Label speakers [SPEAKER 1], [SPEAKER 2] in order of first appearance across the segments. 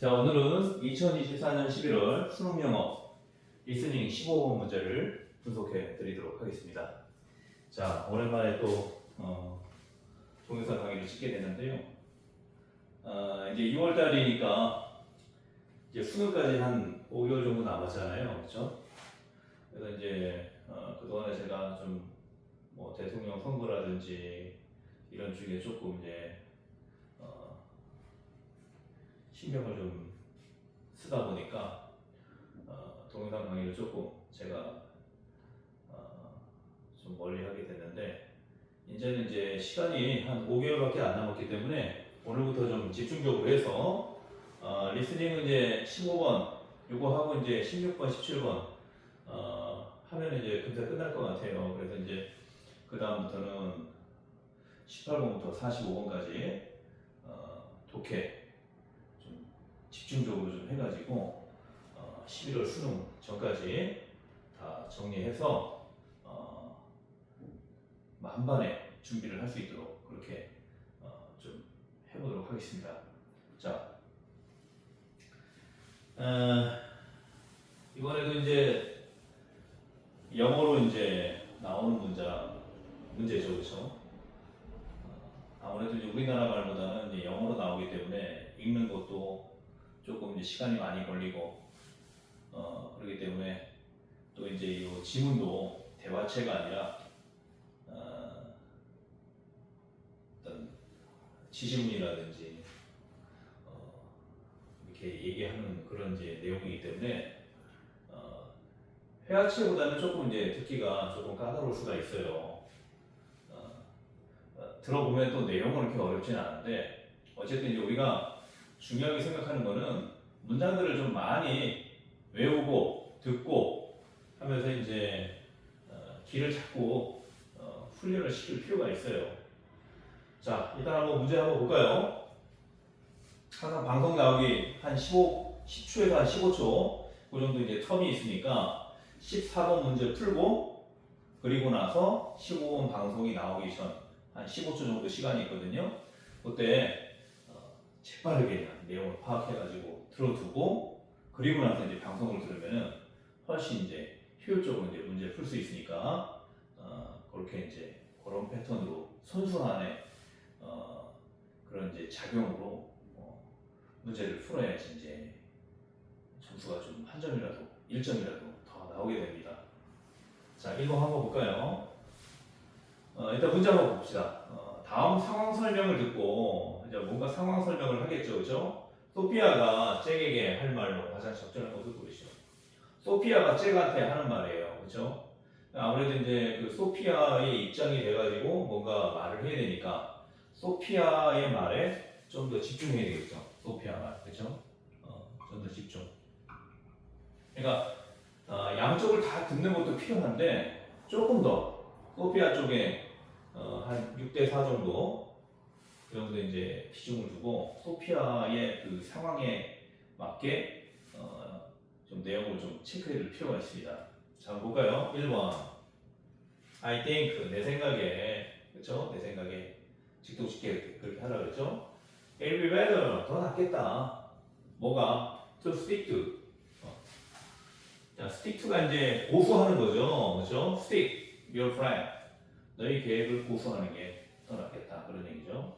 [SPEAKER 1] 자, 오늘은 2024년 11월 수능 영어 리스닝 15번 문제를 분석해 드리도록 하겠습니다. 자, 오랜만에 또 동영상 강의를 찍게 되는데요. 이제 2월 달이니까 이제 수능까지 한 5개월 정도 남았잖아요. 그렇죠? 그래서 이제 그동안에 제가 좀 뭐 대통령 선거라든지 이런 쪽에 조금 이제 신경을 좀 쓰다 보니까 동영상 강의를 조금 제가 좀 멀리 하게 됐는데, 이제는 이제 시간이 한 5개월밖에 안 남았기 때문에 오늘부터 좀 집중적으로 해서 리스닝은 이제 15번 요거 하고 이제 16번, 17번 하면 이제 금세 끝날 것 같아요. 그래서 이제 그 다음부터는 18번부터 45번까지 독해 좀 집중적으로 좀 해가지고 11월 수능 전까지 다 정리해서 만반에 준비를 할 수 있도록 그렇게 좀 해보도록 하겠습니다. 자, 이번에도 이제 영어로 이제 나오는 문제죠, 그렇죠? 아무래도 이제 우리나라 말보다는 이제 영어로 나오기 때문에 읽는 것도 조금 이제 시간이 많이 걸리고 그렇기 때문에 또 이제 이 지문도 대화체가 아니라 어떤 지시문이라든지 이렇게 얘기하는 그런 이제 내용이기 때문에 회화체보다는 조금 이제 듣기가 조금 까다로울 수가 있어요. 들어보면 또 내용은 그렇게 어렵진 않은데, 어쨌든 이제 우리가 중요하게 생각하는 거는 문장들을 좀 많이 외우고 듣고 하면서 이제 귀를 잡고 훈련을 시킬 필요가 있어요. 자, 일단 한번 문제 한번 볼까요? 항상 방송 나오기 한 10초에서 한 15초 그 정도 이제 텀이 있으니까 14번 문제 풀고 그리고 나서 15번 방송이 나오기 전 한 15초 정도 시간이 있거든요. 그때 재빠르게 그냥 내용을 파악해가지고 들어두고 그리고 나서 이제 방송을 들으면은 훨씬 이제 효율적으로 이제 문제를 풀 수 있으니까 그렇게 이제 그런 패턴으로 선순환의 그런 이제 작용으로 문제를 풀어야지 이제 점수가 좀 한 점이라도 1점이라도 더 나오게 됩니다. 자, 1번 한번 볼까요? 일단 문제 한번 봅시다. 다음 상황 설명을 듣고 이제 뭔가 상황 설명을 하겠죠, 그죠? 소피아가 잭에게 할 말로 가장 적절한 것을 고르시오. 소피아가 잭한테 하는 말이에요, 그죠? 아무래도 이제 그 소피아의 입장이 돼가지고 뭔가 말을 해야 되니까 소피아의 말에 좀 더 집중해야 되겠죠. 소피아 말, 그죠? 좀 더 집중. 그러니까 양쪽을 다 듣는 것도 필요한데 조금 더 소피아 쪽에 한 6대4 정도 그 정도 이제 비중을 두고 소피아의 그 상황에 맞게 좀 내용을 좀 체크해줄 필요가 있습니다. 자, 한번 볼까요? 1번 I think, 내 생각에, 그렇죠? 내 생각에 직독직해 그렇게 하라 그랬죠? It'll be better, 더 낫겠다. 뭐가? To stick to. 자, stick to가 이제 고수하는 거죠, 그렇죠? Stick your plan. 너희 계획을 고수하는 게 더 낫겠다, 그런 얘기죠.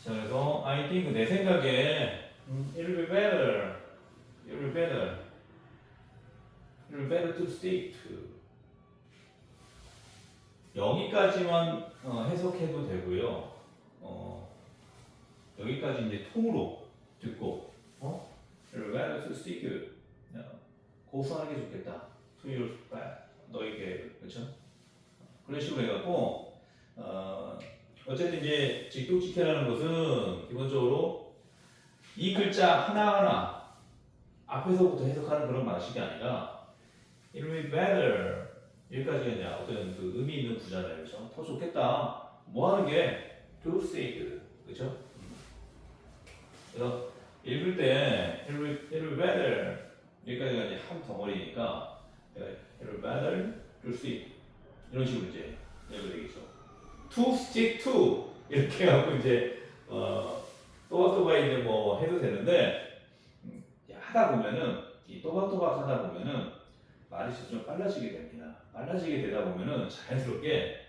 [SPEAKER 1] 자, 그래서 I think, 내 생각에 it'll be better, it'll be better, it'll be better to stick to. 여기까지만 해석해도 되고요. 여기까지 이제 통으로 듣고 it'll be better to stick to. 고수하는 게 좋겠다. To your plan. 너희 계획을, 그렇죠? 그런 식으로 해갖고 어쨌든 이제 직독직해라는 것은 기본적으로 이 글자 하나하나 앞에서부터 해석하는 그런 방식이 아니라 it'll be better 여기까지가 이제 어떤 그 의미 있는 구잖아요, 그렇죠? 더 좋겠다. 뭐 하는 게 to say, 그렇죠? 그래서 읽을 때 it'll be better 여기까지가 이제 한 덩어리니까 it'll be better to see 이런 식으로 이제 읽어야 되겠죠. To stick to 이렇게 하고 이제 또 by 이제 뭐 해도 되는데 하다 보면은 이 또박또박 하다 보면은 말이 좀 빨라지게 됩니다. 빨라지게 되다 보면은 자연스럽게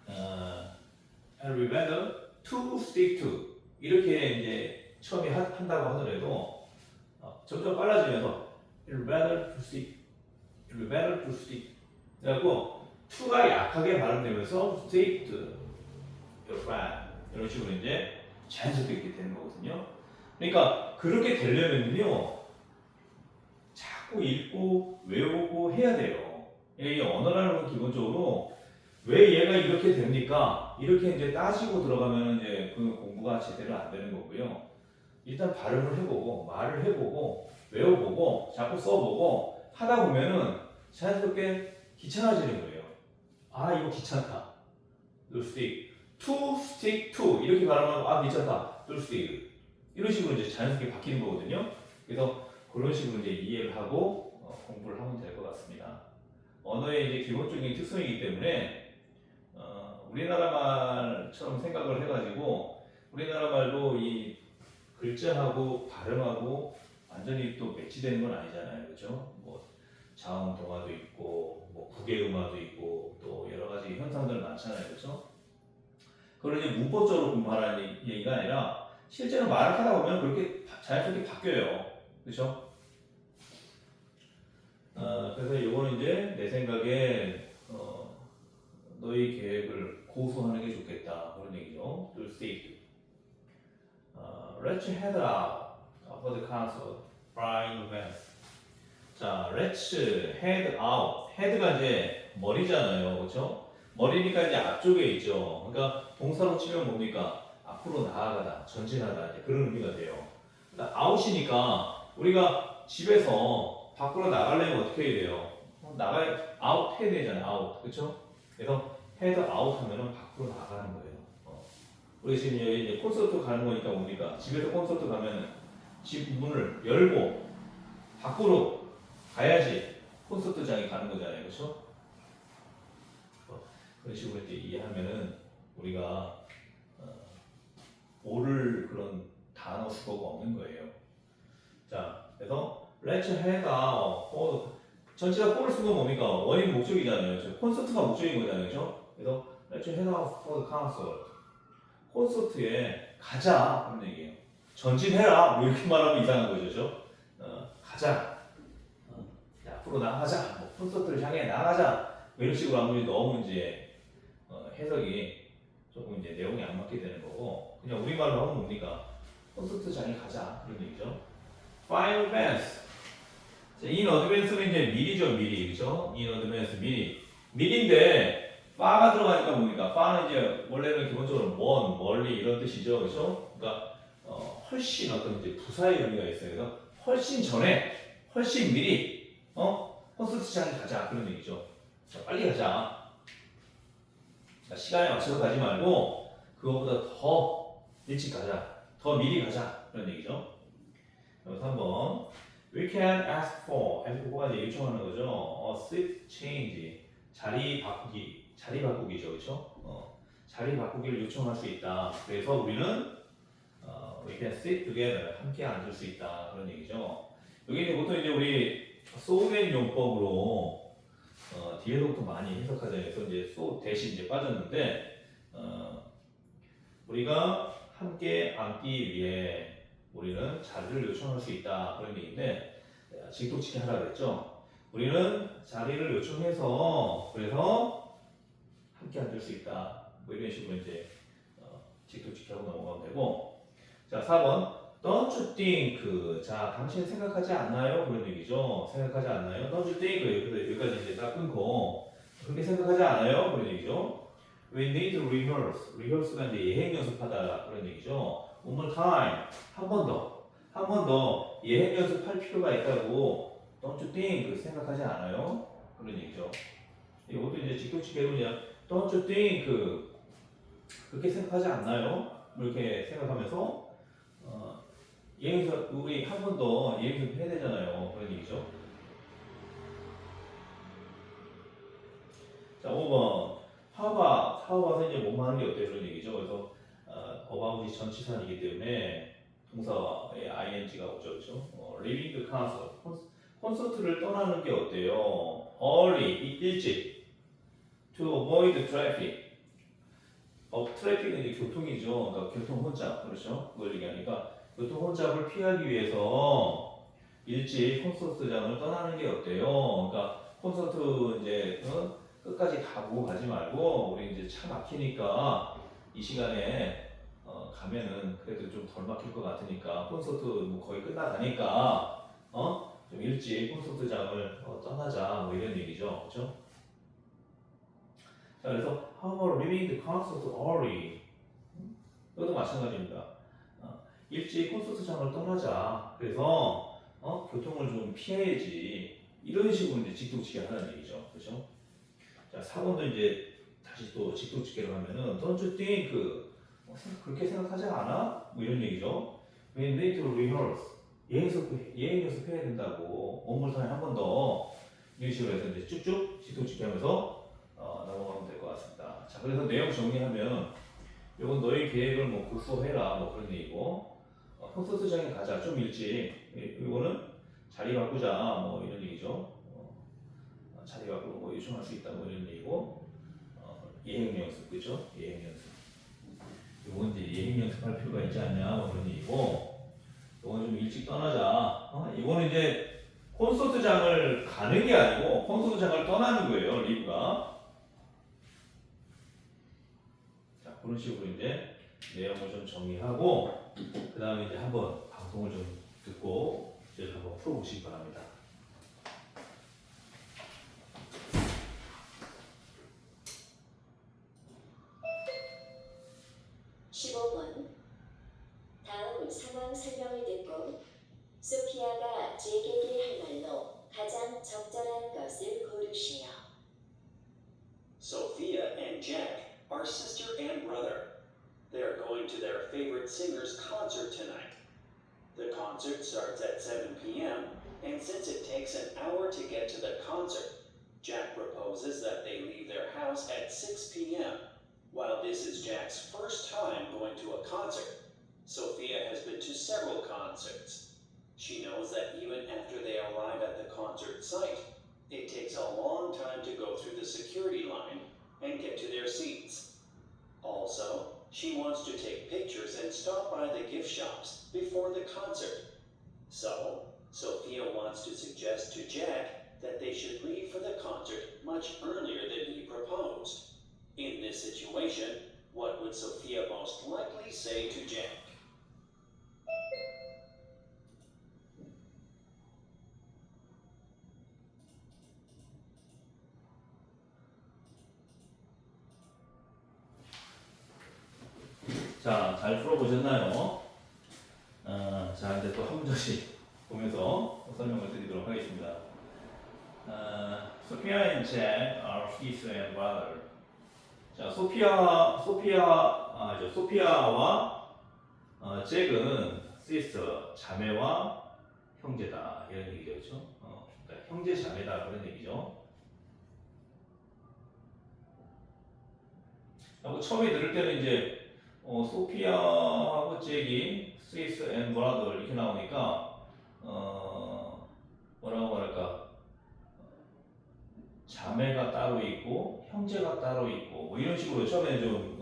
[SPEAKER 1] I would rather to stick to 이렇게 이제 처음에 한다고 하더라도 점점 빨라지면서 I would rather to stick, I would rather to stick. 그래갖고 to가 약하게 발음되면서 stick to your friend 이런 식으로 이제 자연스럽게 이렇게 되는 거거든요. 그러니까 그렇게 되려면요 자꾸 읽고 외우고 해야 돼요. 이 언어라는 건 기본적으로 왜 얘가 이렇게 됩니까? 이렇게 이제 따지고 들어가면 이제 그 공부가 제대로 안 되는 거고요. 일단 발음을 해보고 말을 해보고 외워보고 자꾸 써보고 하다 보면은 자연스럽게 귀찮아지는 거예요. 아 이거 귀찮다. to stick, to stick to 이렇게 발음하면 아 귀찮다. to stick 이런 식으로 이제 자연스럽게 바뀌는 거거든요. 그래서 그런 식으로 이제 이해를 하고 공부를 하면 될 것 같습니다. 언어의 이제 기본적인 특성이기 때문에 우리나라 말처럼 생각을 해가지고 우리나라 말도 이 글자하고 발음하고 완전히 또 매치되는 건 아니잖아요, 그렇죠? 뭐 자음동화도 있고 뭐 국외음화도 있고 또 여러 가지 현상들 많잖아요, 그렇죠? 그걸 이제 문법적으로 공부하라는 얘기가 아니라 실제로 말을 하다 보면 그렇게 자연스럽게 바뀌어요, 그렇죠? 그래서 이거는 이제 내 생각에 너희 계획을 고수하는 게 좋겠다 그런 얘기죠. To stick. Let's head out for the concert. Brian Vance. 자, let's head out. head가 이제 머리잖아요, 그렇죠? 머리니까 이제 앞쪽에 있죠. 그러니까 동사로 치면 뭡니까? 앞으로 나아가다, 전진하다 이제 그런 의미가 돼요. 그러니까 out이니까 우리가 집에서 밖으로 나가려면 어떻게 해야 돼요? 나가야 out 해야 되잖아요, out, 그렇죠? 그래서 헤드 아웃 하면은 밖으로 나가는 거예요. 우리 지금 여기 이제 콘서트 가는 거니까 뭡니까? 집에서 콘서트 가면은 집 문을 열고 밖으로 가야지 콘서트장에 가는 거잖아요. 그렇죠? 그런 식으로 이제 이해하면은 우리가 옳을 그런 단어 수거가 없는 거예요. 자, 그래서 let's head out. 전체가 for를 쓴 건 뭡니까? 원인 목적이잖아요. 콘서트가 목적인 거잖아요. 그렇죠? 그래서 let's head out for the concert. 콘서트에 가자 그런 얘기예요. 전진해라 뭐 이렇게 말하면 이상한 거죠, 그렇죠? 가자. 앞으로 나가자. 뭐 콘서트를 향해 나가자. 뭐 이런 식으로 아무리 너무 이제 해석이 조금 이제 내용이 안 맞게 되는 거고 그냥 우리말로 하면 뭡니까? 콘서트장에 가자 그런 얘기죠. Final advance. in advance는 이제 미리죠, 미리 그죠? in advance 미리. 미리인데 파가 들어가니까 뭡니까? 파는 이제 원래는 기본적으로 먼, 멀리 이런 뜻이죠, 그렇죠? 그러니까 훨씬 어떤 이제 부사의 의미가 있어요. 그래서 훨씬 전에, 훨씬 미리, 콘서트장에 가자 그런 얘기죠. 자, 빨리 가자. 자, 시간에 맞춰서 가지 말고 그거보다 더 일찍 가자, 더 미리 가자 그런 얘기죠. 그래서 한번 we can ask for, ask for가 이제 요청하는 거죠. a seat change, 자리 바꾸기죠, 그렇죠? 자리 바꾸기를 요청할 수 있다. 그래서 우리는 we can sit together, 함께 앉을 수 있다 그런 얘기죠. 여기 이제 보통 이제 우리 소맨 용법으로 뒤에서부터 많이 해석하잖아요. 그래서 이제 소 대신 이제 빠졌는데 우리가 함께 앉기 위해 우리는 자리를 요청할 수 있다 그런 얘기인데 직독치기 하라 그랬죠. 우리는 자리를 요청해서 그래서 함께 앉을 수 있다. 뭐 이런 식으로 이제 직독치기하고 넘어가면 되고. 자, 4번. Don't you think? 자, 당신 생각하지 않나요? 그런 얘기죠. 생각하지 않나요? Don't you think? 여기까지 이제 딱 끊고 그렇게 생각하지 않아요? 그런 얘기죠. We need to rehearse. rehearse가 이제 예행 연습하다 그런 얘기죠. One more time. 한 번 더. 한 번 더 예행 연습할 필요가 있다고. Don't you think? 생각하지 않아요? 그런 얘기죠. 이것도 이제 직독치기 해보냐. Don't you think? 그렇게 생각하지 않나요? 이렇게 생각하면서 예행서 우리 한 번 더 예행서 해야 되잖아요. 그런 얘기죠. 자, 5번. how about 이제 뭐뭐 하는 게 어때? 그런 얘기죠. 그래서 about이 전치사이기 때문에 동사에 ing가 오죠, 그렇죠? leaving the concert, 콘서트를 떠나는 게 어때요? early, 일찍, to avoid traffic. 트래픽은 이제 교통이죠. 그러니까 교통 혼잡, 그렇죠? 그걸 얘기하니까 교통 혼잡을 피하기 위해서 일찍 콘서트장을 떠나는 게 어때요? 그러니까 콘서트 이제 끝까지 가고 가지 말고 우리 이제 차 막히니까 이 시간에 가면은 그래도 좀 덜 막힐 것 같으니까 콘서트 뭐 거의 끝나가니까 좀 일찍 콘서트장을 떠나자 뭐 이런 얘기죠, 그렇죠? 자, 그래서 how about leaving the concert early? 이것도 마찬가지입니다. 일찍 콘서트장을 떠나자. 그래서 교통을 좀 피해야지. 이런 식으로 이제 직독치기를 하는 얘기죠, 그렇죠? 자, 4번도 이제 다시 또 직독치기를 하면은 don't you think 그렇게 생각하지 않아? 뭐 이런 얘기죠. We need to rehearse. 예행 연습해야 된다고. 원물상에 한 번 더 이런 식으로 해서 이제 쭉쭉 직독치기하면서 넘어가면 될 것 같습니다. 자, 그래서 내용 정리하면 이건 너의 계획을 뭐 극소해라 뭐 그런 얘기고 콘서트장에 가자 좀 일찍. 이거는 자리 바꾸자 뭐 이런 얘기죠. 자리 바꾸고 뭐 요청할 수 있다 뭐 이런 얘기고 예행 연습 그죠? 예행 연습. 이건 이제 예행 연습할 필요가 있지 않냐 뭐 그런 얘기고 이건 좀 일찍 떠나자. 이거는 이제 콘서트장을 가는 게 아니고 콘서트장을 떠나는 거예요. 리브가. 자, 그런 식으로 이제 내용을 좀 정리하고 그 다음에 이제 한번 방송을 좀 듣고 이제 한번 풀어보시기 바랍니다.
[SPEAKER 2] 다음 상황 설명을 듣고 소피아가 잭에게 할 말로 가장 적절한 것을 고르시오.
[SPEAKER 3] Sophia and Jack are sister and brother. They are going to their favorite singer's concert tonight. The concert starts at 7 p.m., and since it takes an hour to get to the concert, Jack proposes that they leave their house at 6 p.m. While this is Jack's first time going to a concert, Sophia has been to several concerts. She knows that even after they arrive at the concert site, it takes a long time to go through the security line and get to their seats. Also, she wants to take pictures and stop by the gift shops before the concert. So, Sophia wants to suggest to Jack that they should leave for the concert much earlier than he proposed. In this situation, what would Sophia most likely say to Jack?
[SPEAKER 1] 자, 잘 풀어보셨나요? 자, 이제 또 한 문제씩 보면서 설명을 드리도록 하겠습니다. Sophia and Jack are sister and brother. 자, 소피아와 잭은 sister, 자매와 형제다 이런 얘기죠, 그렇죠? 그러니까 형제 자매다 그런 얘기죠. 하고 처음에 들을 때는 이제 소피아하고 잭이 sister and brother 이렇게 나오니까 뭐라고 말할까? 자매가 따로 있고 형제가 따로 있고 뭐 이런 식으로 처음에 좀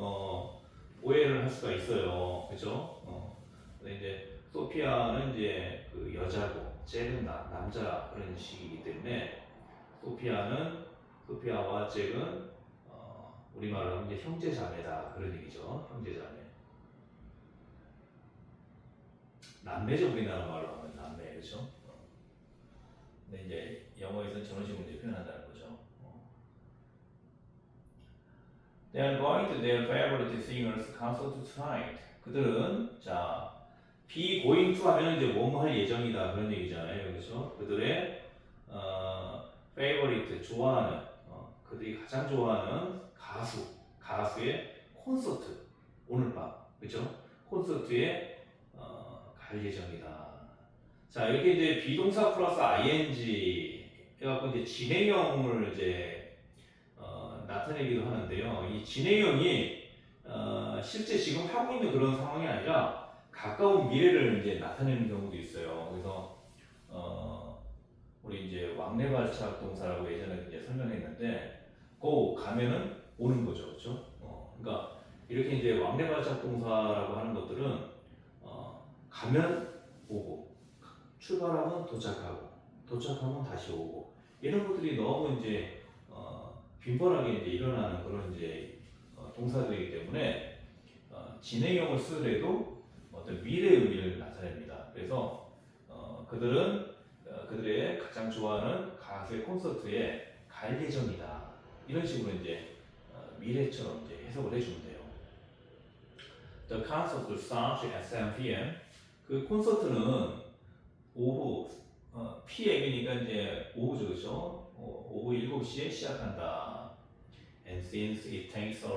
[SPEAKER 1] 오해를 할 수가 있어요, 그렇죠? 근데 이제 소피아는 이제 그 여자고 잭은 남자 그런 식이기 때문에 소피아와 잭은 우리말로 하면 이제 형제 자매다 그런 얘기죠, 형제 자매. 남매죠, 우리나라 말로 하면 남매, 그렇죠? 근데 이제 영어에서는 저런 식으로 이제 표현한다는 거죠. They are going to their favorite singer's concert tonight. 그들은 be going to 하면 이제 뭐뭐 할 예정이다 그런 얘기잖아요, 그렇죠? 그들의 favorite 좋아하는 그들이 가장 좋아하는 가수의 콘서트 오늘 밤, 그렇죠? 콘서트에 갈 예정이다. 자, 이렇게 이제 비동사 플러스 ing 해갖고 이제 진행형을 이제 나타내기도 하는데요. 이 진행형이 실제 지금 하고 있는 그런 상황이 아니라 가까운 미래를 이제 나타내는 경우도 있어요. 그래서 우리 이제 왕래발착 동사라고 예전에 이제 설명했는데, go 가면은 오는 거죠, 그렇죠? 그러니까 이렇게 이제 왕래발착 동사라고 하는 것들은 가면 오고, 출발하면 도착하고, 도착하면 다시 오고, 이런 것들이 너무 이제 빈번하게 이제 일어나는 그런 이제 동사들이기 때문에 진행형을 쓰더라도 어떤 미래 의미를 나타냅니다. 그래서 그들은 그들의 가장 좋아하는 가수의 콘서트에 갈 예정이다. 이런 식으로 이제 미래처럼 이제 해석을 해주면 돼요. The concert will start at 7 p.m. 그 콘서트는 오후 PM이니까 이제 오후죠, 그렇죠? 오후 7시에 시작한다. And since it takes an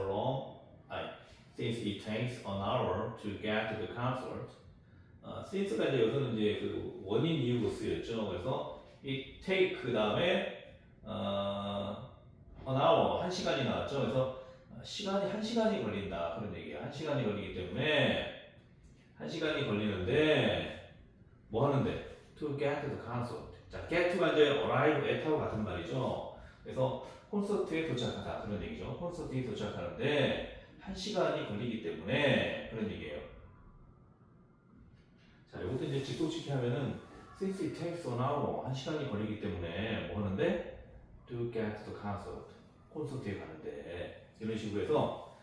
[SPEAKER 1] hour to get to the concert, since가 이제 여기서는 이제 그 원인 이유로 쓰였죠. 그래서 이 take 그 다음에 an hour 1시간이 나왔죠. 그래서 시간이 1시간이 걸린다 그런 얘기예요. 1시간이 걸리기 때문에 1시간이 걸리는데 뭐 하는데? To get to the concert. 자, get to가 이제 arrive at하고 같은 말이죠. 그래서 콘서트에 도착하다 그런 얘기죠. 콘서트에 도착하는데 1시간이 걸리기 때문에 그런 얘기예요. 자, 이것도 이제 직독치기 하면은 since it takes an hour 1시간이 걸리기 때문에 뭐 하는데? To get to the concert. 콘서트에 가는데 이런 식으로 해서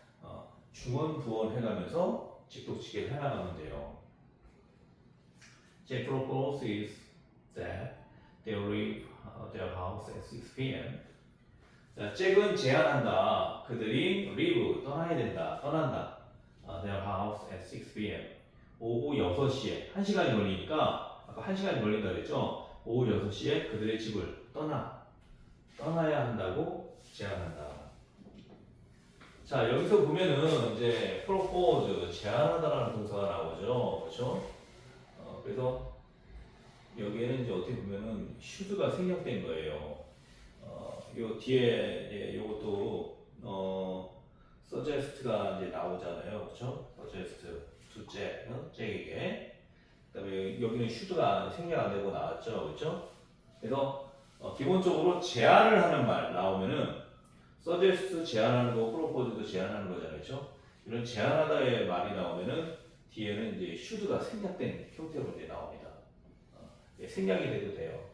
[SPEAKER 1] 중원 부원 해가면서 직독치기를 해나가면 돼요. Jack proposes that they leave their house at 6 p.m. 자, 잭은 제안한다. 그들이 leave 떠나야 된다. 떠난다. Their house at 6 p.m. 오후 6시에 1시간이 걸리니까 아까 1시간이 걸린다 그랬죠. 오후 6시에 그들의 집을 떠나야 한다고 제안한다. 자, 여기서 보면은 이제 propose 제안하다라는 동사가 나오죠. 그렇죠? 그래서 여기에는 이제 어떻게 보면은 should가 생략된 거예요. 요 뒤에 이제 요것도 suggest가 이제 나오잖아요, 그렇죠? suggest to 잭에게. 그다음에 여기는 should가 생략 안 되고 나왔죠, 그렇죠? 그래서 기본적으로 제안을 하는 말 나오면은 suggest 제안하는 거, propose도 제안하는 거잖아요, 그렇죠? 이런 제안하다의 말이 나오면은 뒤에는 이제 should가 생략된 형태로 이제 나옵니다. 생략이 돼도 돼요.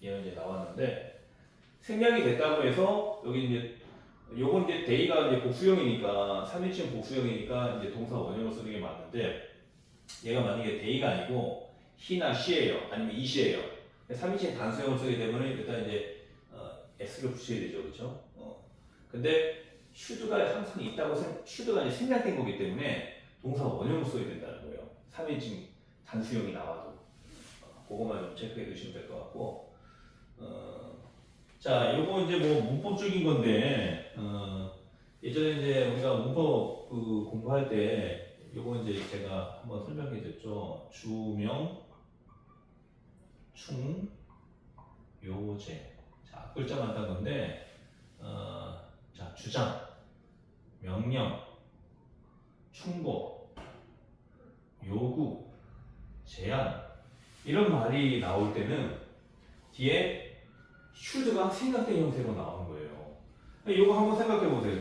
[SPEAKER 1] 얘는 이제 나왔는데 생략이 됐다고 해서 여기 이제 요건 이제 day가 이제 복수형이니까 3인칭 복수형이니까 이제 동사 원형으로 쓰는 게 맞는데 얘가 만약에 day가 아니고 he나 she예요. 아니면 it이에요. 3인칭 단수형을 쓰게 되면 일단 이제 s를 붙여야 되죠, 그렇죠? 근데 should가 항상 있다고 should가 이제 생략된 거기 때문에 동사 원형으로 써야 된다는 거예요. 3인칭 단수형이 나와도 그거만 좀 체크해 두시면 될 것 같고. 자, 요거 이제 뭐 문법적인 건데 예전에 이제 우리가 문법 그 공부할 때 요거 이제 제가 한번 설명해 줬죠. 주명, 충, 요제. 자, 앞글자만 딴 건데 자, 주장, 명령, 충고, 요구, 제안 이런 말이 나올 때는 뒤에 should가 생략된 형태로 나오는 거예요. 이거 한번 생각해 보세요.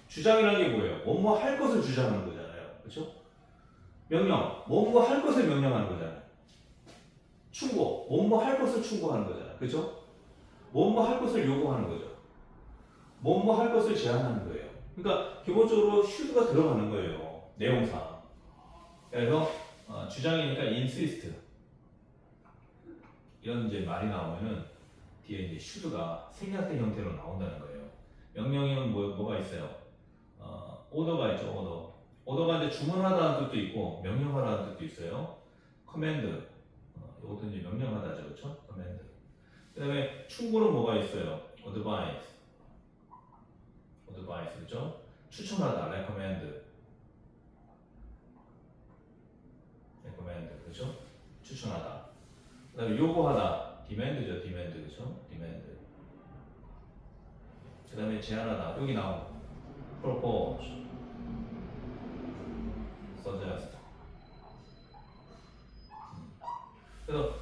[SPEAKER 1] 주장이라는 게 뭐예요? 뭐뭐 할 것을 주장하는 거잖아요. 그렇죠? 명령, 뭐뭐 할 것을 명령하는 거잖아요. 충고, 뭐뭐 할 것을 충고하는 거잖아요. 그렇죠? 뭐뭐 할 것을 요구하는 거죠. 뭐뭐 할 것을 제안하는 거예요. 그러니까 기본적으로 should가 들어가는 거예요. 내용상. 그래서 주장이니까 insist 이런 이제 말이 나오면은 뒤에 이제 should가 생략된 형태로 나온다는 거예요. 명령에는 뭐가 있어요? order가 있죠. order가 이제 주문하다는 뜻도 있고 명령하다는 뜻도 있어요. command 이것도 이제 명령하다죠, 그렇죠? command. 그다음에 충고는 뭐가 있어요? advise, 그렇죠? 추천하다, recommend, 그렇죠? 추천하다. 그다음에 요구하다, demand죠, 그렇죠? demand. 그다음에 제안하다, 여기 나온 propose. suggest. 그래서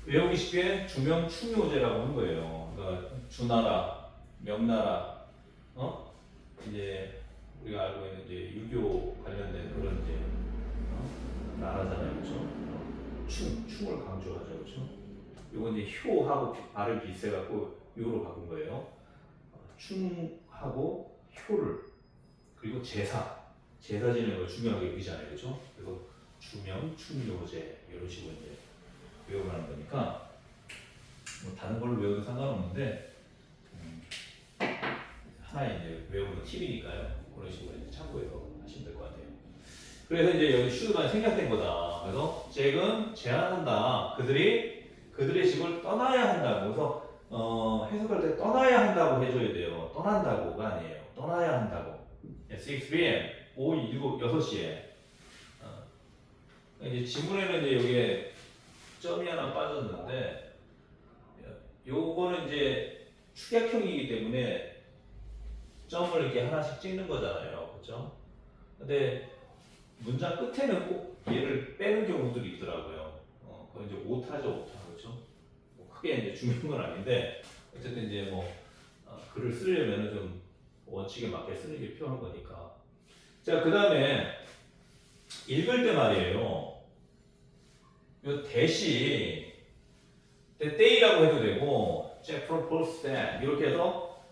[SPEAKER 1] 외우기 쉽게 주명 충요제라고 하는 거예요. 그러니까 주나라, 명나라, 이제 우리가 알고 있는 이제 유교 관련된 그런 이제 나라잖아요, 그렇죠? 충을 강조하죠, 그렇죠? 이건 이제 효하고 발을 비슷해갖고 요로 바꾼 거예요. 충하고 효를 그리고 제사 지내는 걸 중요하게 여기잖아요, 그렇죠? 그래서 주명 충요제 이런 식으로 이제 외워가는 거니까 뭐 다른 걸로 외워도 상관없는데 하나의 이제 외우는 팁이니까요. 그런 식으로 이제 참고해서 하시면 될 것 같아요. 그래서 이제 여기 슈드가 생략된 거다. 그래서 잭은 제안한다. 그들의 집을 떠나야 한다고. 그래서 해석할 때 떠나야 한다고 해줘야 돼요. 떠난다고가 아니에요. 떠나야 한다고. 6 p.m. 오후 6시에. 이제 지문에는 이제 여기에 점이 하나 빠졌는데, 요거는 이제 축약형이기 때문에 점을 이렇게 하나씩 찍는 거잖아요. 그렇죠? 근데 문장 끝에는 꼭 얘를 빼는 경우들이 있더라고요. 그건 이제 오타죠, 오타. 그렇죠? 뭐 크게 이제 중요한 건 아닌데, 어쨌든 이제 뭐, 글을 쓰려면 좀 원칙에 맞게 쓰는 게 필요한 거니까. 자, 그 다음에 읽을 때 말이에요. 요 대시, that they라고 해도 되고, Jack proposed that 이렇게 해서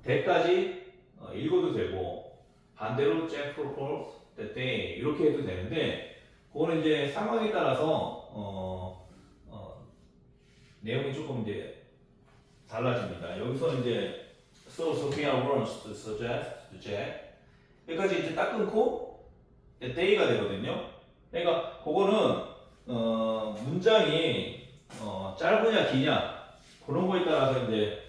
[SPEAKER 1] 대까지 읽어도 되고, 반대로 Jack proposed that they 이렇게 해도 되는데, 그거는 이제 상황에 따라서 내용이 조금 이제 달라집니다. 여기서 이제 So Sophia wants to suggest to Jack 여기까지 이제 딱 끊고 that they가 되거든요. 그러니까 그거는 문장이 짧으냐 기냐 그런 거에 따라서 이제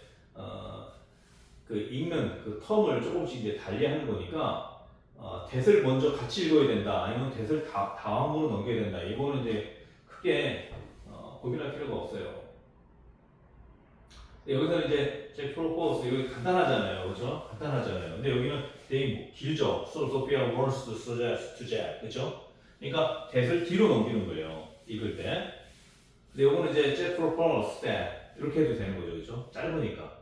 [SPEAKER 1] 그 읽는 그 텀을 조금씩 이제 달리하는 거니까 대을 먼저 같이 읽어야 된다 아니면 대을 다음으로 넘겨야 된다 이거는 이제 크게 고민할 필요가 없어요. 여기서는 이제 제 프로포스 여기 간단하잖아요, 그렇죠? 간단하잖아요. 근데 여기는 되게 길죠. So Sophia wants to suggest to Jack, 그렇죠? 그러니까 대을 뒤로 넘기는 거예요, 읽을 때. 근데 요거는 이제 Jack proposed that 이렇게 해도 되는 거죠, 그렇죠? 짧으니까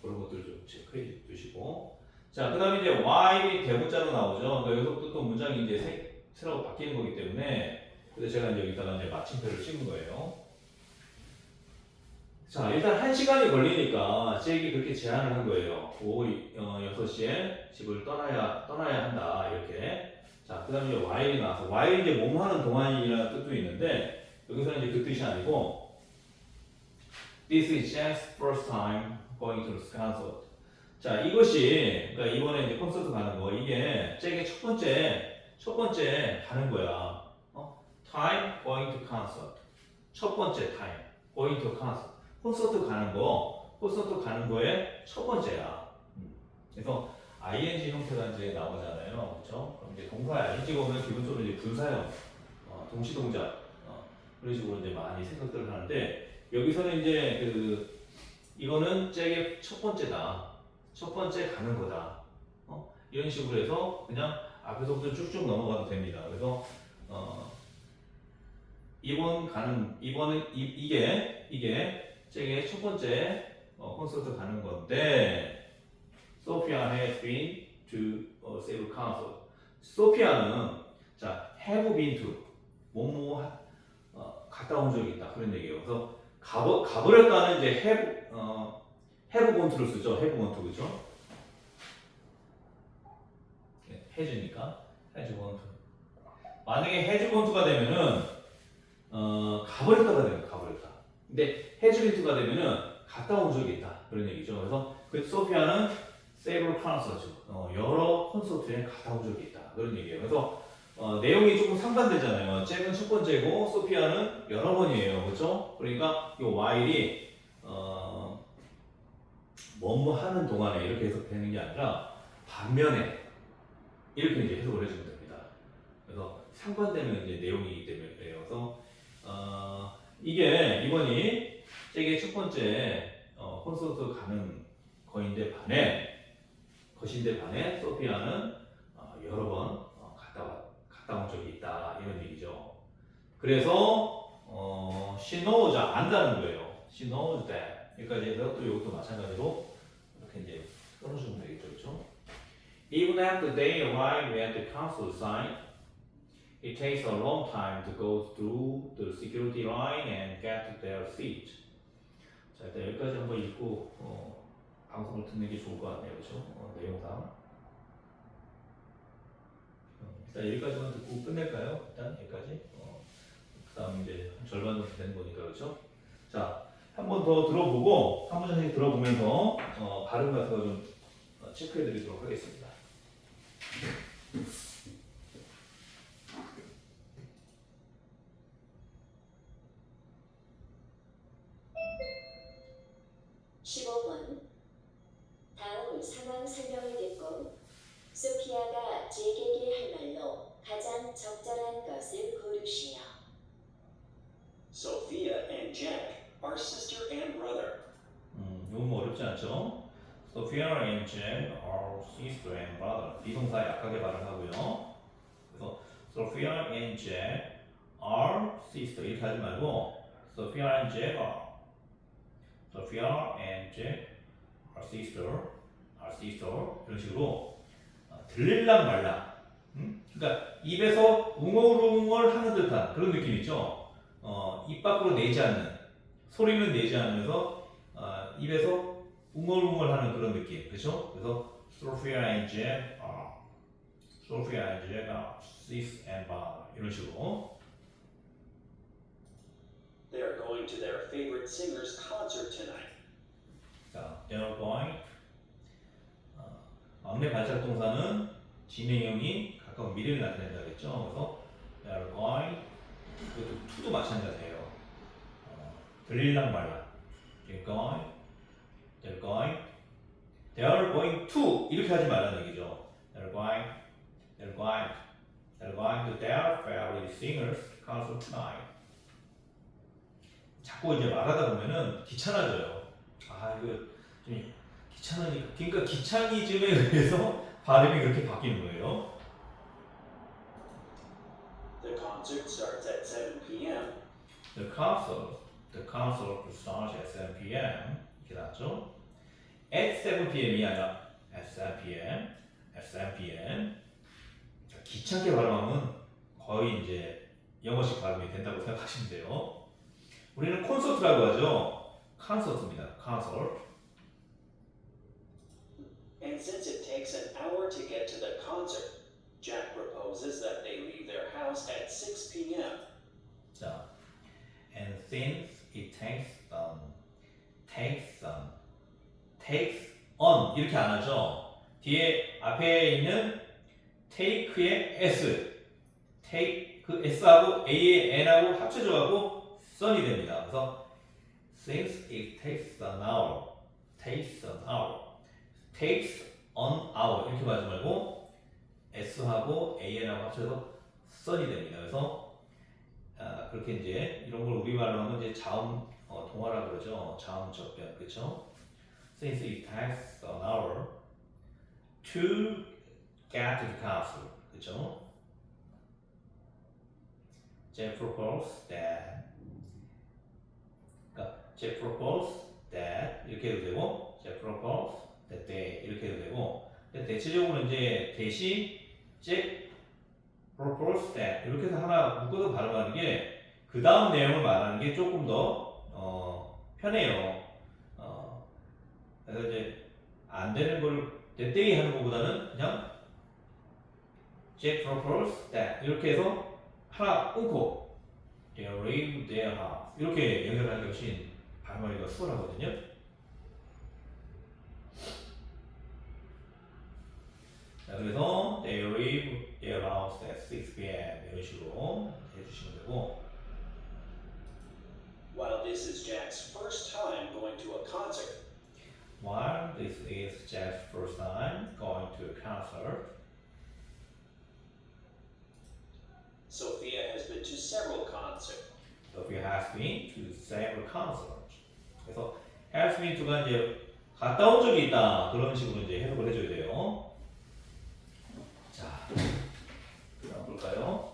[SPEAKER 1] 그런 것들 좀 체크해 두시고. 자, 그다음에 이제 while이 대문자로 나오죠. 그러니까 여기서부터 또 문장이 이제 새로 바뀌는 거기 때문에. 근데 제가 이제 여기다가 이제 마침표를 찍은 거예요. 자, 일단 1시간이 걸리니까 잭이 그렇게 제안을 한 거예요. 오후 6시에 집을 떠나야 한다 이렇게. 자, 그 다음에 while이 나와서 while이 이제 몸 하는 동안이라는 뜻도 있는데 여기서는 이제 그 뜻이 아니고 This is Jack's first time going to the concert. 자, 이것이 그러니까 이번에 이제 콘서트 가는 거 이게 잭의 첫 번째 가는 거야. Time going to concert. 첫 번째 time going to concert. 콘서트 가는 거의 첫 번째야. 그래서 ing 형태가 이제 나오잖아요, 그렇죠? 그럼 이제 동사에 ing가 오면 기본적으로 이제 분사형, 동시동작 그런 식으로 이제 많이 생각들을 하는데 여기서는 이제 이거는 잭의 첫 번째다, 첫 번째 가는 거다, 이런 식으로 해서 그냥 앞에서부터 쭉쭉 넘어가도 됩니다. 그래서 이게 잭의 첫 번째 콘서트 가는 건데 Sophia has been to several concerts. 소피아는 자 have been to 뭐뭐 갔다 온 적이 있다 그런 얘기예요. 그래서 가버렸다는 이제 have gone to를 쓰죠. have gone to 그죠? has니까 has gone to. 만약에 has gone to가 되면은 가버렸다가 돼요. 가버렸다. 근데 has been to가 되면은 갔다 온 적이 있다 그런 얘기죠. 그래서 그 소피아는 several concerts 여러 콘서트에 갔다 온 적이 있다 그런 얘기예요. 그래서 내용이 조금 상반되잖아요. 잭은 첫 번째고 소피아는 여러 번이에요, 그렇죠? 그러니까 이 while이 뭐뭐 하는 동안에 이렇게 해석되는 게 아니라 반면에 이렇게 이제 해석을 해주면 됩니다. 그래서 상반되는 이제 내용이기 때문에 그래요. 그래서 이게 이번이 잭의 첫 번째 콘서트 가는 것인데 반해 소피아는 여러 번 갔다 가까운 적이 있다 이런 얘기죠. 그래서 she knows 안다는 거예요. she knows that. 여기까지 해서 또 이것도 마찬가지로 이렇게 이제 써주시면 되겠죠, 그렇죠? Even after they arrive at the council site, it takes a long time to go through the security line and get their seat. 자, 일단 여기까지 한번 읽고 방송을 듣는 게 좋을 것 같네요, 그렇죠? 내용상. 일단 여기까지만 듣고 끝낼까요? 일단 여기까지. 그다음 이제 한 절반 정도 되는 거니까 그렇죠? 자, 한 번 더 들어보고 한 문장씩 들어보면서 발음 같은 거 좀 체크해드리도록 하겠습니다.
[SPEAKER 2] 15번 다음 상황 설명을 듣고 소피아가 제게게 할 말로 가장 적절한 것을 고르시오.
[SPEAKER 3] Sophia and Jack are sister and brother.
[SPEAKER 1] 너무 어렵지 않죠? Sophia and Jack are sister and brother. 비동사 약하게 발음하고요. 그래서 Sophia and Jack are sister 이렇게 하지 말고 Sophia and Jack are Sophia and Jack are sister 이런 식으로 들릴랑 말랑. 그러니까 입에서 웅얼웅얼 하는 듯한 그런 느낌 있죠? 입 밖으로 내지 않는 소리는 내지 않으면서 입에서 웅얼웅얼 하는 그런 느낌, 그렇죠? 그래서 Sophia and Jack are sis and brother 이런 식으로.
[SPEAKER 3] They are going to their favorite singer's concert tonight.
[SPEAKER 1] 자, they are going. 막내 발작 동사는 진행형이 가까운 미래를 나타낸다겠죠. 그래서 they are going. 그것도 to도 마찬가지예요. 들릴랑 말랑. They're going. They are going to 이렇게 하지 말라는 얘기죠. They're going to their favorite singer's concert tonight. 자꾸 이제 말하다 보면은 귀찮아져요. 이거 좀 귀찮으니까. 그러니까 귀차니즘에 의해서 발음이 그렇게 바뀌는 거예요.
[SPEAKER 3] The concert starts at 7 p.m.
[SPEAKER 1] The concert starts at 7 p.m. 이렇게 나왔죠. At 7 p.m.이 아니라 at 7 p.m. At 7 p.m. 귀찮게 발음하면 거의 이제 영어식 발음이 된다고 생각하시면 돼요. 우리는 콘서트라고 하죠. 콘서트입니다. 콘서트.
[SPEAKER 3] And since it takes an hour to get to the concert, Jack proposes that they leave their house at 6 p.m.
[SPEAKER 1] 자, and since it takes on 이렇게 안 하죠. 뒤에 앞에 있는 take의 s, take 그 s하고 a의 n하고 합쳐져가고 sun이 됩니다. 그래서 since it takes an hour, takes an hour 이렇게 말하지 말고 s하고 an하고 합쳐서 sun이 됩니다. 그래서 그렇게 이제 이런 걸 우리말로 하면 이제 자음 동화라 그러죠. 자음 접변 그렇죠? Since it takes an hour to get to the castle, 그렇죠? Jack proposed that 이렇게 해도 되고, Jack proposed that they 이렇게 해도 되고, 근데 대체적으로 이제 대신 Jack proposed that 이렇게 해서 하나 묶어서 발음하는 게 그 다음 내용을 말하는 게 조금 더 편해요. 그래서 이제 안 되는 걸 that they 하는 것보다는 그냥 Jack proposed that 이렇게 해서 하나 끊고 they leave their house 이렇게 연결하는 게 훨씬 발음하기가 수월하거든요. 자, 그래서 they leave their house at 6 p.m. 이런 식으로 해주시면 되고.
[SPEAKER 3] While this is Jack's first time going to a concert,
[SPEAKER 1] While this is Jack's first time going to a concert,
[SPEAKER 3] Sophia has been to several concerts.
[SPEAKER 1] Sophia has been to several concerts. 그래서 has been to가 이제 갔다 온 적이 있다 그런 식으로 이제 해석을 해줘야 돼요. 자, 한번 볼까요?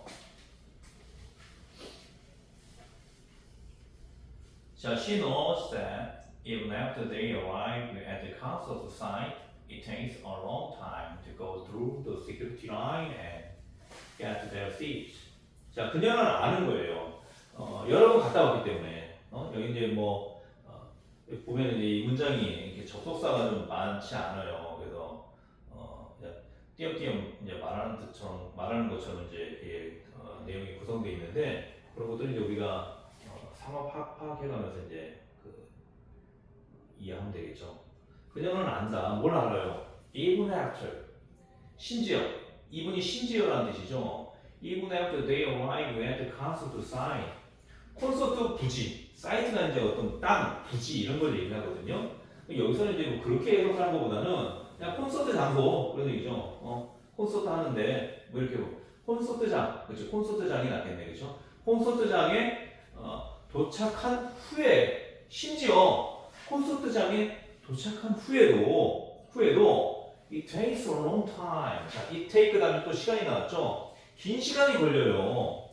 [SPEAKER 1] 자, she knows that even after they arrive at the concert site, it takes a long time to go through the security line and get to their seats. 자, 그녀는 아는 거예요. 여러 번 갔다 왔기 때문에. 여기 이제 뭐 보면 이제 이 문장이 이렇게 접속사가 좀 많지 않아요. 그래서 그냥 띄엄띄엄 이제 말하는 것처럼 이제 이렇게, 내용이 구성되어 있는데 그런 것들을 이제 우리가 상호 파악해가면서 이제 이해하면 되겠죠. 그녀는 안다. 뭘 알아요? Even after. 심지어. 이분이 심지어라는 뜻이죠. Even after they arrive at the concert site. 콘서트 부지. 사이트가 이제 어떤 땅, 부지 이런 걸 얘기하거든요. 여기서는 이제 뭐 그렇게 해석하는 것보다는 그냥 콘서트 장소 그런 얘기죠. 콘서트 하는데 뭐 이렇게 콘서트장, 그렇죠? 콘서트장이 낫겠네, 그렇죠? 콘서트장에 도착한 후에 심지어 콘서트장에 도착한 후에도 it takes a long time. 자, it take 다음에 또 시간이 나왔죠. 긴 시간이 걸려요.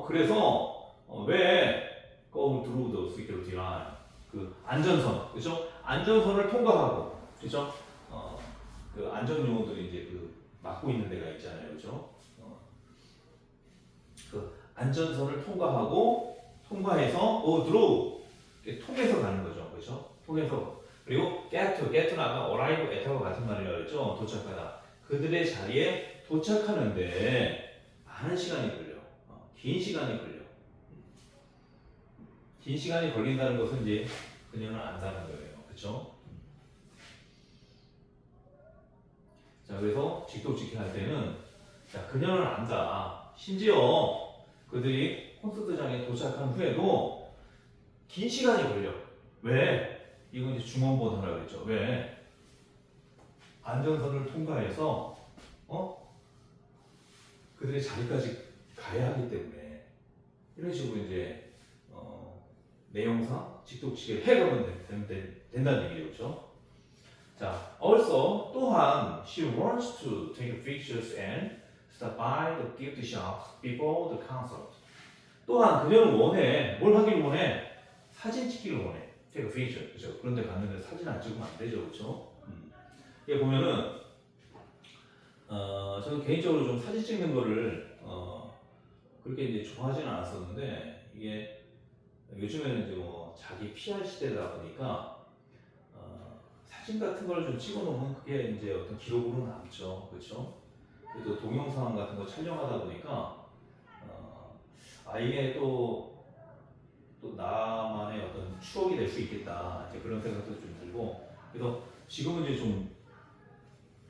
[SPEAKER 1] 그래서 왜 go through the security line 그 안전선, 그렇죠? 안전선을 통과하고, 그렇죠? 그 안전 요원들이 이제 막고 있는 데가 있잖아요, 그렇죠? 그 안전선을 통과해서 go through 통해서 가는 거죠, 그렇죠? 통해서. 그리고 get to는 아까 arrive at하고 같은 말이라고 했죠. 도착하다. 그들의 자리에 도착하는데 많은 시간이 걸려. 긴 시간이 걸린다는 것은 이제 그녀는 안다는 거예요. 그렇죠? 자, 그래서 직독직해 할 때는 자, 그녀는 안다. 심지어 그들이 콘서트장에 도착한 후에도 긴 시간이 걸려. 왜? 이건 이제 중원본어라고 그랬죠. 왜? 안전선을 통과해서 그들의 자리까지 가야 하기 때문에 이런 식으로 이제 내용상 직독치기를 해가면 된다는 얘기죠. 그렇죠? 자, also 또한 she wants to take pictures and stop by the gift shops before the concert. 또한 그녀는 원해. 뭘 하기를 원해? 사진 찍기를 원해. take a picture. 그렇죠? 그런데 갔는데 사진 안 찍으면 안 되죠. 그렇죠? 여기 보면은 저는 개인적으로 좀 사진 찍는 거를 그렇게 이제 좋아하지는 않았었는데 이게 요즘에는 이제 뭐 자기 PR 시대다 보니까 사진 같은 걸 좀 찍어놓으면 그게 이제 어떤 기록으로 남죠, 그렇죠? 그래도 동영상 같은 거 촬영하다 보니까 이게 또 나만의 어떤 추억이 될 수 있겠다 이제 그런 생각도 좀 들고 그래서 지금은 이제 좀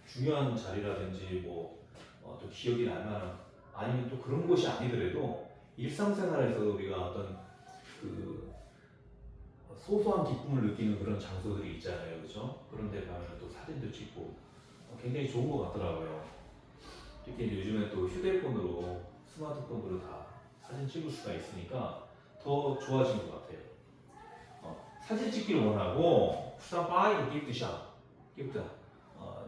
[SPEAKER 1] 중요한 자리라든지 뭐 또 기억이 날 만한 아니면 또 그런 곳이 아니더라도 일상생활에서 우리가 어떤 그 소소한 기쁨을 느끼는 그런 장소들이 있잖아요, 그렇죠? 그런 데 가면 또 사진도 찍고 굉장히 좋은 것 같더라고요. 특히 이제 요즘에 또 휴대폰으로 스마트폰으로 다 사진 찍을 수가 있으니까 더 좋아진 것 같아요. 사진 찍기를 원하고 stop by the gift shop, gift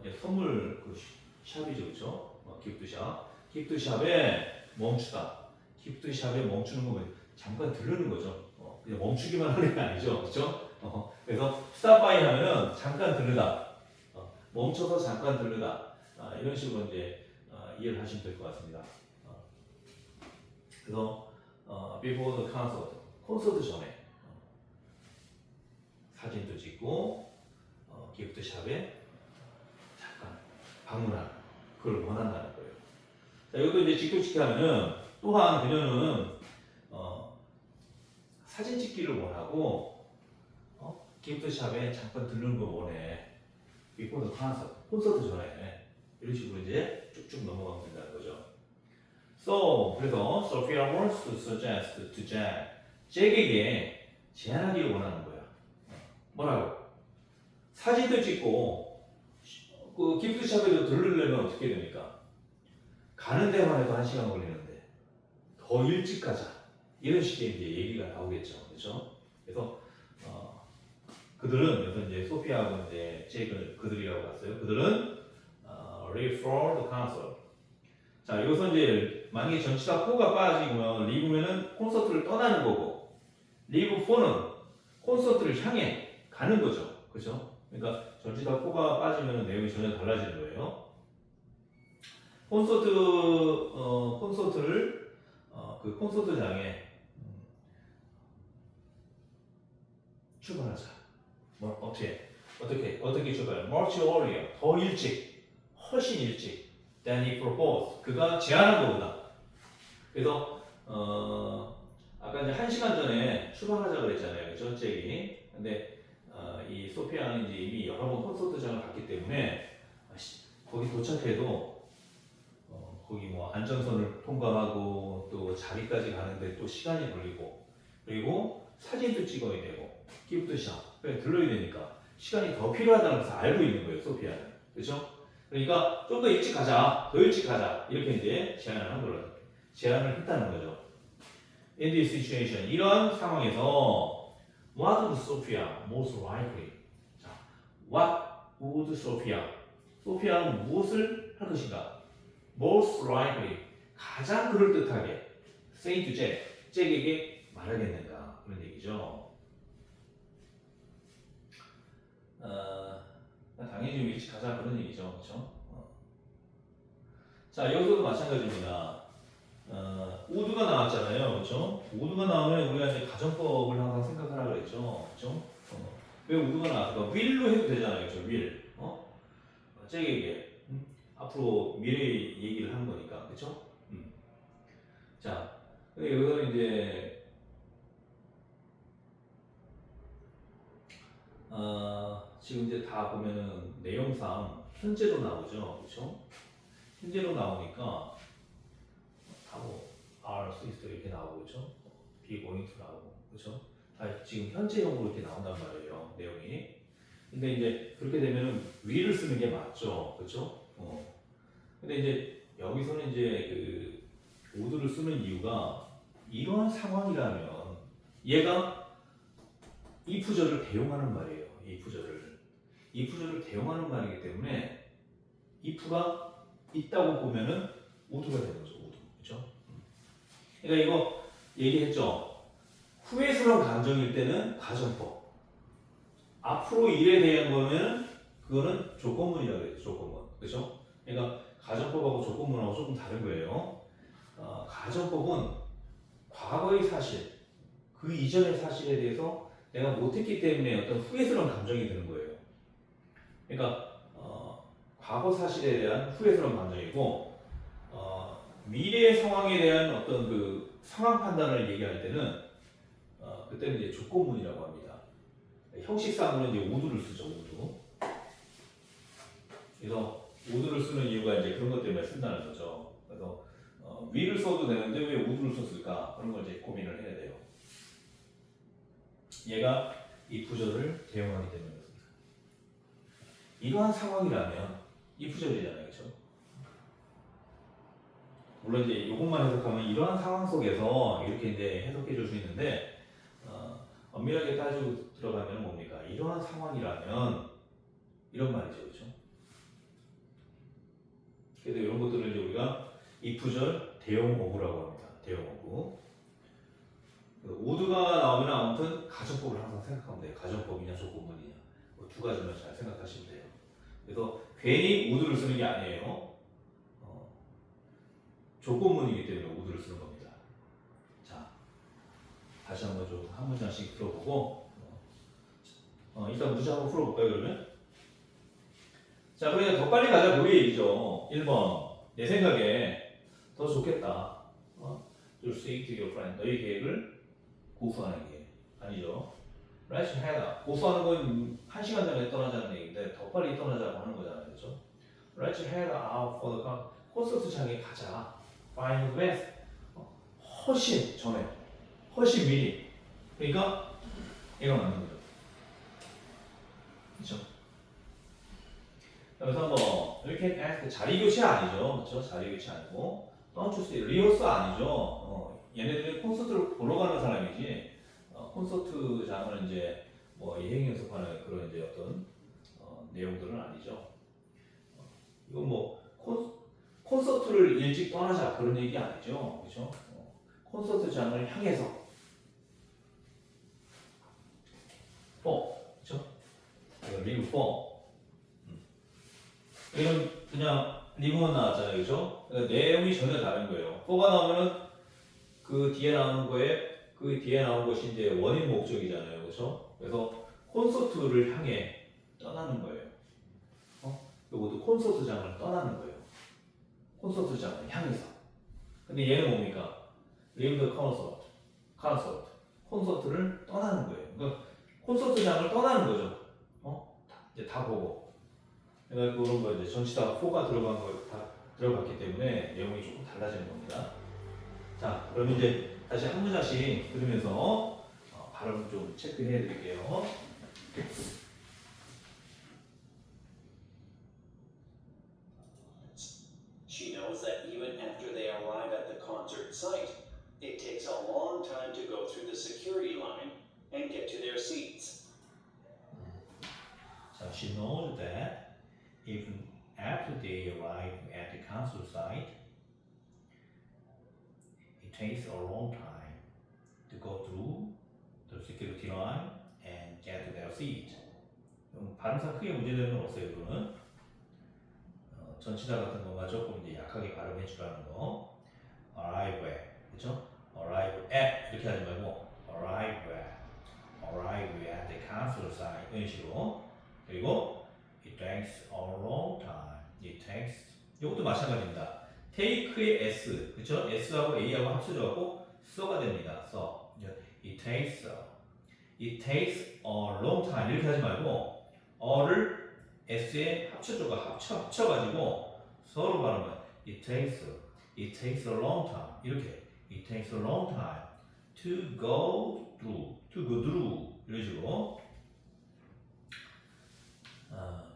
[SPEAKER 1] 이제 선물 그 샵이죠, 그렇죠? 기프트샵, 기프트샵에 멈추다. 기프트샵에 멈추는 거면 잠깐 들르는 거죠. 그냥 멈추기만 하는 게 아니죠, 그렇죠? 그래서 stop by 하면은 잠깐 들르다, 멈춰서 잠깐 들르다. 이런 식으로 이제 이해를 하시면 될 것 같습니다. 그래서 before the concert, 콘서트 전에 사진도 찍고 기프트샵에 잠깐 방문하는 그걸 원한다는 거예요. 자, 이것도 이제 직독직해 하면은 또한 그녀는 사진 찍기를 원하고 기프트샵에 잠깐 들르는 걸 원해. before the concert, 콘서트 전에 이런 식으로 이제 쭉쭉 넘어가면 된다는 거죠. So, 그래서 Sophia wants to suggest to Jack, 잭에게 제안하기를 원하는 거야. 뭐라고? 사진도 찍고 그 기프트샵에도 들르려면 어떻게 됩니까? 가는 데만 해도 1시간 걸리는데 더 일찍 가자. 이런 식의 이제 얘기가 나오겠죠, 그렇죠? 그래서 그들은 여기서 이제 소피아하고 이제 잭을 그들이라고 봤어요. 그들은 leave for the concert. 자, 여기서 이제 만약에 전치사 포가 빠지면 leave면은 콘서트를 떠나는 거고 live for는 콘서트를 향해 가는 거죠. 그죠? 그러니까 전치 다 포가 빠지면 내용이 전혀 달라지는 거예요. 콘서트를 그 콘서트장에 출발하자. 뭐 어떻게 출발? Much earlier, 더 일찍, 훨씬 일찍 than he proposed. 그가 제안한 것보다. 그래서 아까 이제 1시간 전에 출발하자 그랬잖아요, 그죠, 잭이. 근데 이 소피아는 이제 이미 여러 번 콘서트장을 갔기 때문에 거기 도착해도 거기 뭐 안전선을 통과하고 또 자리까지 가는데 또 시간이 걸리고 그리고 사진도 찍어야 되고 기프트샵 들러야 되니까 시간이 더 필요하다는 것을 알고 있는 거예요, 소피아는. 그렇죠? 그러니까 좀 더 일찍 가자, 더 일찍 가자 이렇게 이제 제안을 했다는 거죠. In this situation, 이런 상황에서 what would Sophia most likely? 자, what would Sophia? 소피아는 무엇을 할 것인가? Most likely, 가장 그럴듯하게 say to Jack, 잭에게 말하겠는가 그런 얘기죠. 당연히 좀 일찍 가자 그런 얘기죠, 그렇죠? 자, 여기서도 마찬가지입니다. 우드가 나왔잖아요, 그렇죠? 우드가 나오면 우리가 이제 가정법을 항상 생각하라 그랬죠, 그렇죠? 왜 우드가 나왔을까? will로 해도 되잖아요, 그렇죠? will, 잭에게 앞으로 미래 얘기를 하는 거니까, 그렇죠? 자, 근데 여기서는 이제 지금 이제 다 보면은 내용상 현재로 나오죠, 그렇죠? 현재로 나오니까 다뭐 are, is 이렇게 나오고, 그렇죠? be going to 나오고, 그렇죠? 다 지금 현재형으로 이렇게 나온단 말이에요, 내용이. 근데 이제 그렇게 되면은 will을 쓰는 게 맞죠, 그렇죠? 근데 이제 여기서는 이제 그 would를 쓰는 이유가 이러한 상황이라면 얘가 if절을 대용하는 말이에요. if절을 대용하는 말이기 때문에 if가 있다고 보면은 would가 되는 거죠. would. 그렇죠? 그러니까 이거 얘기했죠. 후회스러운 감정일 때는 가정법. 앞으로 일에 대한 거는 그거는 조건문이라고 그랬죠. 조건문. 그렇죠? 그러니까 가정법하고 조건문하고 조금 다른 거예요. 가정법은 과거의 사실, 그 이전의 사실에 대해서 내가 못했기 때문에 어떤 후회스러운 감정이 드는 거예요. 그러니까 과거 사실에 대한 후회스러운 감정이고 미래의 상황에 대한 어떤 그 상황 판단을 얘기할 때는 그때는 이제 조건문이라고 합니다. 형식상으로는 이제 would를 쓰죠, would. 그래서 would를 쓰는 이유가 이제 그런 것 때문에 쓴다는 거죠. 그래서 will을 써도 되는데 왜 would를 썼을까? 그런 걸 이제 고민을 해야 돼요. 얘가 if절을 대용하기 때문에 그렇습니다. 이러한 상황이라면 if절이잖아요, 그렇죠? 물론 이제 이것만 해석하면 이러한 상황 속에서 이렇게 이제 해석해 줄 수 있는데 엄밀하게 따지고 들어가면 뭡니까? 이러한 상황이라면 이런 말이죠, 그렇죠? 그래서 이런 것들을 이제 우리가 if절 대용 어구라고 합니다. 대용 어구. would가 나오면 아무튼 가정법을 항상 생각하면 돼요. 가정법이냐 조건문이냐 두 가지만 잘 생각하시면 돼요. 그래서 괜히 would를 쓰는 게 아니에요. 조건문이기 때문에 would를 쓰는 겁니다. 자, 다시 한번 좀 한 문장씩 들어보고 일단 문장 한번 풀어볼까요, 그러면? 자, 그러면 더 빨리 가자 그 얘기죠. 1번 내 생각에 더 좋겠다. You'll say to your friend. 너희 계획을 고수하는 게 아니죠. Let's head out. 고수하는 건 1시간 전에 떠나자는 얘기인데 더 빨리 떠나자고 하는 거잖아요, 그렇죠? Let's head out for the 콘서트장에 가자. Find the best. 훨씬 전에, 훨씬 미리. 그러니까 얘가 맞는 거죠. 그렇죠? 그래서 뭐 이렇게 자리 교체 아니죠, 그렇죠? 자리 교체 아니고 Don't you see? 리허스 아니죠. 얘네들이 콘서트를 보러 가는 사람이지 콘서트장을 이제 뭐 예행 연습하는 그런 이제 어떤 내용들은 아니죠. 이건 뭐 콘서트를 일찍 떠나자 그런 얘기 아니죠, 그렇죠? 콘서트장을 향해서 for. 이건 그냥 리브만 나왔잖아요, 그죠? 그러니까 내용이 전혀 다른 거예요. for가 나오면은 그 뒤에 나오는 것이 이제 원인 목적이잖아요, 그죠? 그래서 콘서트를 향해 떠나는 거예요. 이것도 콘서트장을 떠나는 거예요. 콘서트장을 향해서. 근데 얘는 뭡니까? leave the concert. 콘서트를 떠나는 거예요. 그러니까 콘서트장을 떠나는 거죠. 이제 다 보고. 그러니까 그런 거 이제 전치 다 포가 들어간 거 다 들어갔기 때문에 내용이 조금 달라지는 겁니다. 자, 그럼 이제 다시 한 문장씩 들으면서 발음 좀 체크해 드릴게요.
[SPEAKER 3] She knows that even after they arrive at the concert site, it takes a long time to go through the security line and get to their seats.
[SPEAKER 1] So she knows that even after they arrive at the concert site, it takes a long time to go through the security line and get to their seat. 발음상 크게 문제되는 건 없어요, 이거는. 전치사 같은 것만 조금 이제 약하게 발음해 주라는 거. arrive at, 그렇죠? arrive at 이렇게 하지 말고 arrive at the concert site 이런 식으로. 그리고 it takes a long time. it takes 이것도 마찬가지입니다. take의 s, 그렇죠? s하고 a하고 합쳐져갖고 so가 됩니다. so it takes a long time 이렇게 하지 말고 어를 s에 합쳐가지고 서로 발음은 it takes a long time 이렇게 it takes a long time to go through 이런 식으로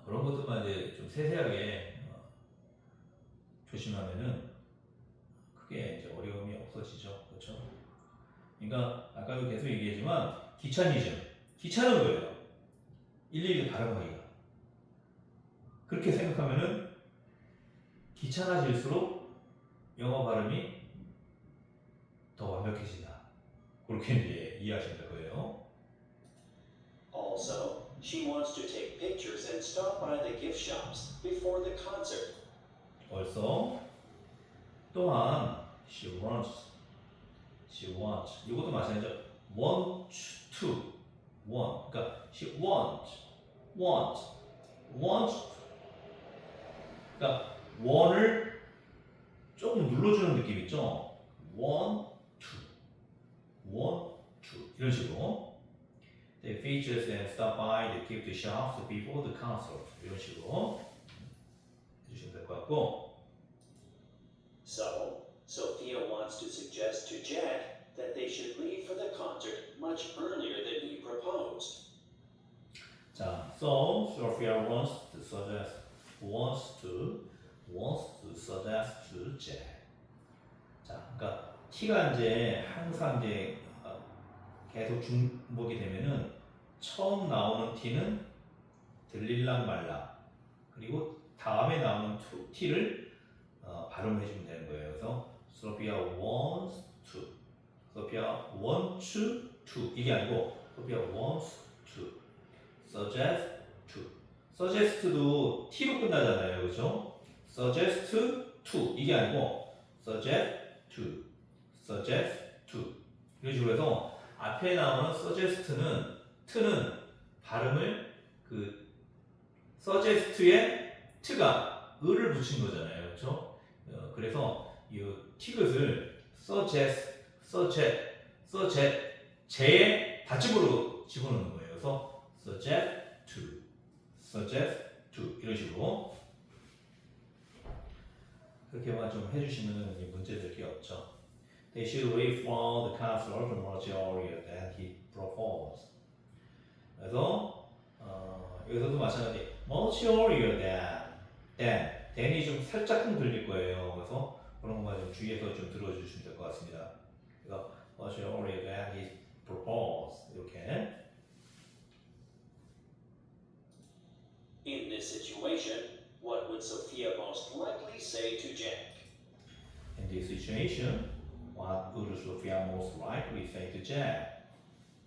[SPEAKER 1] 그런 것들만 이제 좀 세세하게 조심하면은 크게 이제 어려움이 없어지죠, 그렇죠? 그러니까 아까도 계속 얘기했지만 귀찮은 거예요. 일일이 발음하기가. 그렇게 생각하면은 귀찮아질수록 영어 발음이 더 완벽해진다. 그렇게 이제 이해하시면 될 거예요.
[SPEAKER 3] Also, she wants to take pictures and stop by the gift shops before the concert.
[SPEAKER 1] Also, 또한 she wants 이것도 마찬가지죠. want 그러니까 she wants 그러니까 원을 조금 눌러주는 느낌 있죠? want to 이런 식으로 the features and stop by the gift shops before the concert 이런 식으로 해주시면 될 것 같고
[SPEAKER 3] So, Sophia wants to suggest to Jack that they should leave for the concert much earlier than he proposed.
[SPEAKER 1] 자, so Sophia wants to suggest to Jack. 자, 그러니까 T가 이제 항상 이제 계속 중복이 되면은 처음 나오는 T는 들릴랑 말랑 그리고 다음에 나오는 T를 발음해 주면 되는 거예요. 그래서 Sophia wants to 이게 아니고 Sophia wants to suggest도 T로 끝나잖아요, 그렇죠? suggest to 이게 아니고 suggest to 이런 식으로 해서 앞에 나오는 suggest는 발음을 그 suggest에 t가 을을 붙인 거잖아요, 그렇죠? 그래서 이 t것을 제의 받침으로 집어넣는 거예요. 그래서 suggest to 이런 식으로 그렇게만 좀 해주시면 문제될 게 없죠. They should leave from the concert much earlier than he proposed. 그래서 여기서도 마찬가지 much earlier than이 좀 살짝 들릴 거예요. 그래서 그런 것만 좀 주의해서 좀 들어주시면 될 것 같습니다. 그래서 much earlier than he proposed 이렇게.
[SPEAKER 3] In this situation, what would Sophia most likely say to Jack?
[SPEAKER 1] In this situation, what would Sophia most likely say to Jack?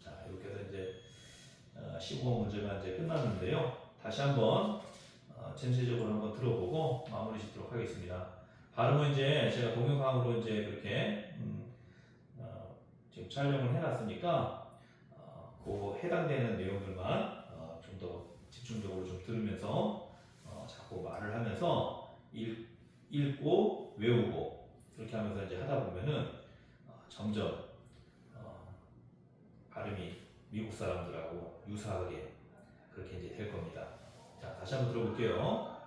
[SPEAKER 1] 자, 이렇게 해서 이제 15번 문제만 이제 끝났는데요. 다시 한번 전체적으로 한번 들어보고 마무리 짓도록 하겠습니다. 발음은 이제 제가 동영상으로 이제 그렇게 지금 촬영을 해놨으니까 그 해당되는 내용들만 좀 더 집중적으로 좀 들으면서 자꾸 말을 하면서 읽고 외우고 그렇게 하면서 이제 하다 보면은 점점 발음이 미국 사람들하고 유사하게 그렇게 이제 될 겁니다. 자, 다시 한번 들어볼게요.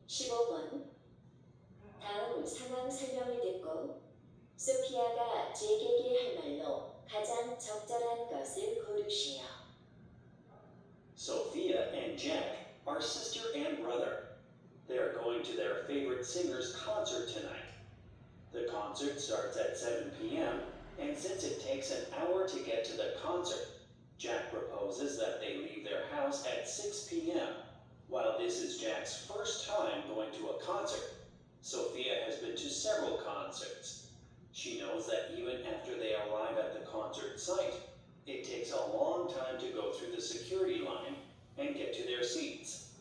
[SPEAKER 2] 15번. 다음 상황 설명을 듣고 소피아가 제게게 할 말로 가장 적절한 것을 고르시오.
[SPEAKER 3] Sophia and Jack are sister and brother. They are going to their favorite singer's concert tonight. The concert starts at 7 p.m., and since it takes an hour to get to the concert, Jack proposes that they leave their house at 6 p.m. While this is Jack's first time going to a concert, Sophia has been to several concerts. She knows that even after they arrive at the concert site, it takes a long time to go through the security line and get to their seats.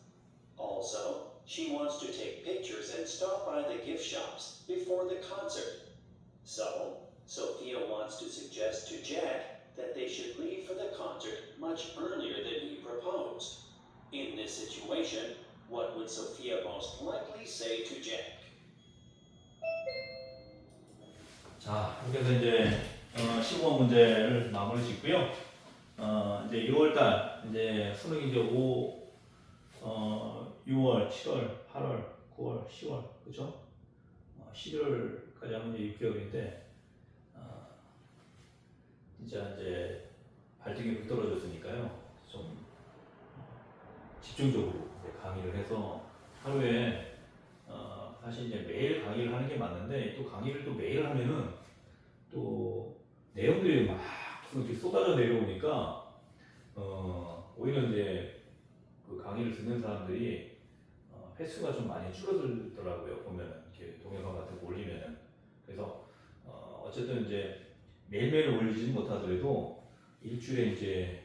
[SPEAKER 3] Also, she wants to take pictures and stop by the gift shops before the concert. So, Sophia wants to suggest to Jack that they should leave for the concert much earlier than he proposed. In this situation, what would Sophia most likely say to Jack?
[SPEAKER 1] 자, 이렇게 해서 이제 15번 문제를 마무리 짓고요. 이제 6월달 이제 수능이 이제 6월, 7월, 8월, 9월, 10월, 그죠? 11월까지 하면 이제 6개월인데 진짜 이제 발등에 불 떨어졌으니까요. 좀 집중적으로 강의를 해서 하루에 사실 이제 매일 강의를 하는 게 맞는데 또 강의를 또 매일 하면은 또 내용들이 막 이렇게 쏟아져 내려오니까 오히려 이제 그 강의를 듣는 사람들이 횟수가 좀 많이 줄어들더라고요. 보면은 이렇게 동영상 같은 거 올리면은. 그래서 어쨌든 이제 매일매일 올리지는 못하더라도 일주일에 이제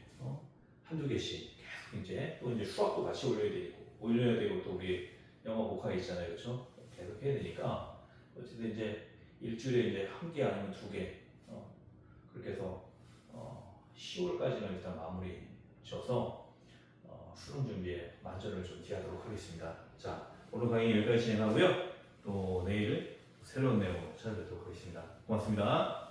[SPEAKER 1] 한두 개씩 계속 이제 또 이제 수학도 같이 올려야 되고 또 우리 영어 복학이 있잖아요, 그렇죠? 계속 해야 되니까 어쨌든 이제 일주일에 이제 한 개 아니면 두 개 그렇게 해서 10월까지는 일단 마무리 지어서 수능 준비에 만전을 좀 기하도록 하겠습니다. 자, 오늘 강의 여기까지 진행하고요. 또 내일 새로운 내용으로 찾아뵙도록 하겠습니다. 고맙습니다.